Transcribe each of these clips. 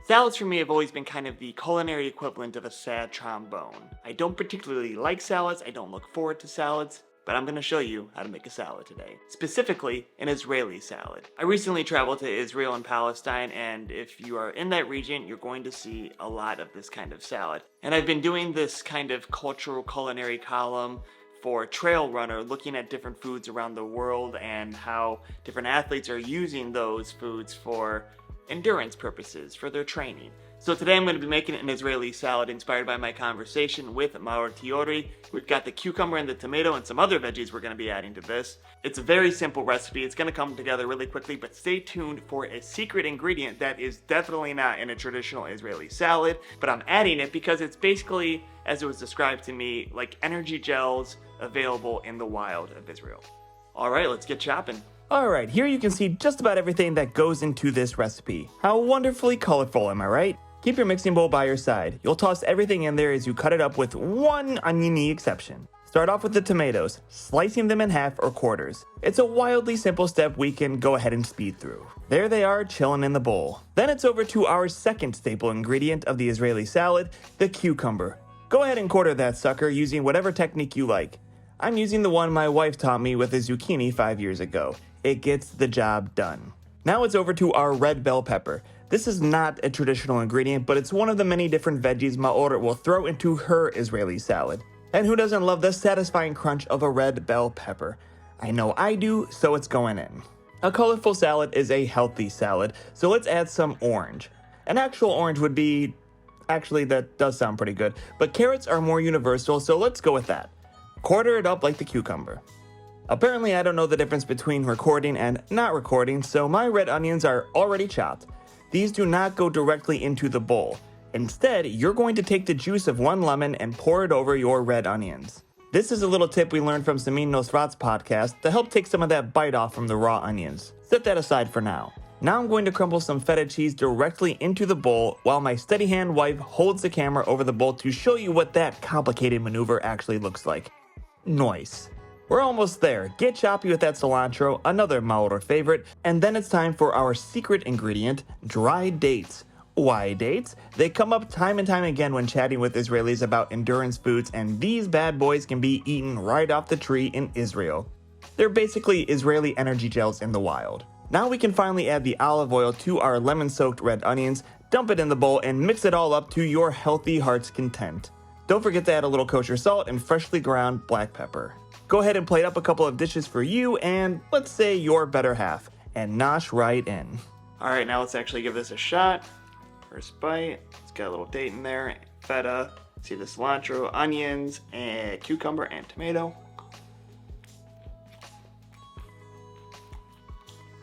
Salads for me have always been kind of the culinary equivalent of a sad trombone. I don't particularly like salads, I don't look forward to salads, but I'm going to show you how to make a salad today. Specifically, an Israeli salad. I recently traveled to Israel and Palestine, and if you are in that region, you're going to see a lot of this kind of salad. And I've been doing this kind of cultural culinary column for Trail Runner, looking at different foods around the world and how different athletes are using those foods for endurance purposes, for their training. So today I'm going to be making an Israeli salad inspired by my conversation with Maor Tiyouri. We've got the cucumber and the tomato and some other veggies we're going to be adding to this. It's a very simple recipe. It's going to come together really quickly, but stay tuned for a secret ingredient that is definitely not in a traditional Israeli salad, but I'm adding it because it's basically, as it was described to me, like energy gels available in the wild of Israel. All right, let's get chopping. Alright, here you can see just about everything that goes into this recipe. How wonderfully colorful, am I right? Keep your mixing bowl by your side. You'll toss everything in there as you cut it up with one oniony exception. Start off with the tomatoes, slicing them in half or quarters. It's a wildly simple step we can go ahead and speed through. There they are, chilling in the bowl. Then it's over to our second staple ingredient of the Israeli salad, the cucumber. Go ahead and quarter that sucker using whatever technique you like. I'm using the one my wife taught me with a zucchini 5 years ago. It gets the job done. Now it's over to our red bell pepper. This is not a traditional ingredient, but it's one of the many different veggies Maor will throw into her Israeli salad. And who doesn't love the satisfying crunch of a red bell pepper? I know I do, so it's going in. A colorful salad is a healthy salad, so let's add some orange. An actual orange would be... Actually, that does sound pretty good, but carrots are more universal, so let's go with that. Quarter it up like the cucumber. Apparently I don't know the difference between recording and not recording, so my red onions are already chopped. These do not go directly into the bowl. Instead, you're going to take the juice of one lemon and pour it over your red onions. This is a little tip we learned from Samin Nosrat's podcast to help take some of that bite off from the raw onions. Set that aside for now. Now I'm going to crumble some feta cheese directly into the bowl while my steady hand wife holds the camera over the bowl to show you what that complicated maneuver actually looks like. Nice. We're almost there. Get choppy with that cilantro, another Maor favorite, and then it's time for our secret ingredient, dried dates. Why dates? They come up time and time again when chatting with Israelis about endurance foods, and these bad boys can be eaten right off the tree in Israel. They're basically Israeli energy gels in the wild. Now we can finally add the olive oil to our lemon-soaked red onions, dump it in the bowl, and mix it all up to your healthy heart's content. Don't forget to add a little kosher salt and freshly ground black pepper. Go ahead and plate up a couple of dishes for you and, let's say, your better half, and nosh right in. Alright, now let's actually give this a shot. First bite, it's got a little date in there, feta, see the cilantro, onions, and cucumber and tomato.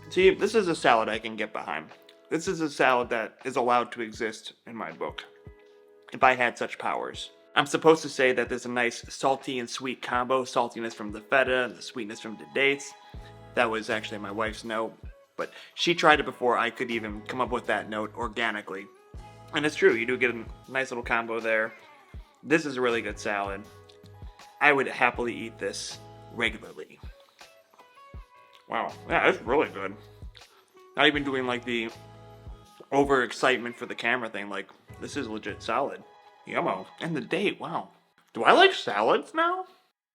See, this is a salad I can get behind. This is a salad that is allowed to exist in my book, if I had such powers. I'm supposed to say that there's a nice salty and sweet combo, saltiness from the feta and the sweetness from the dates. That was actually my wife's note, but she tried it before I could even come up with that note organically. And it's true, you do get a nice little combo there. This is a really good salad. I would happily eat this regularly. Wow, yeah, it's really good. Not even doing like the overexcitement for the camera thing, like this is legit solid. Yummo. And the date, wow. Do I like salads now?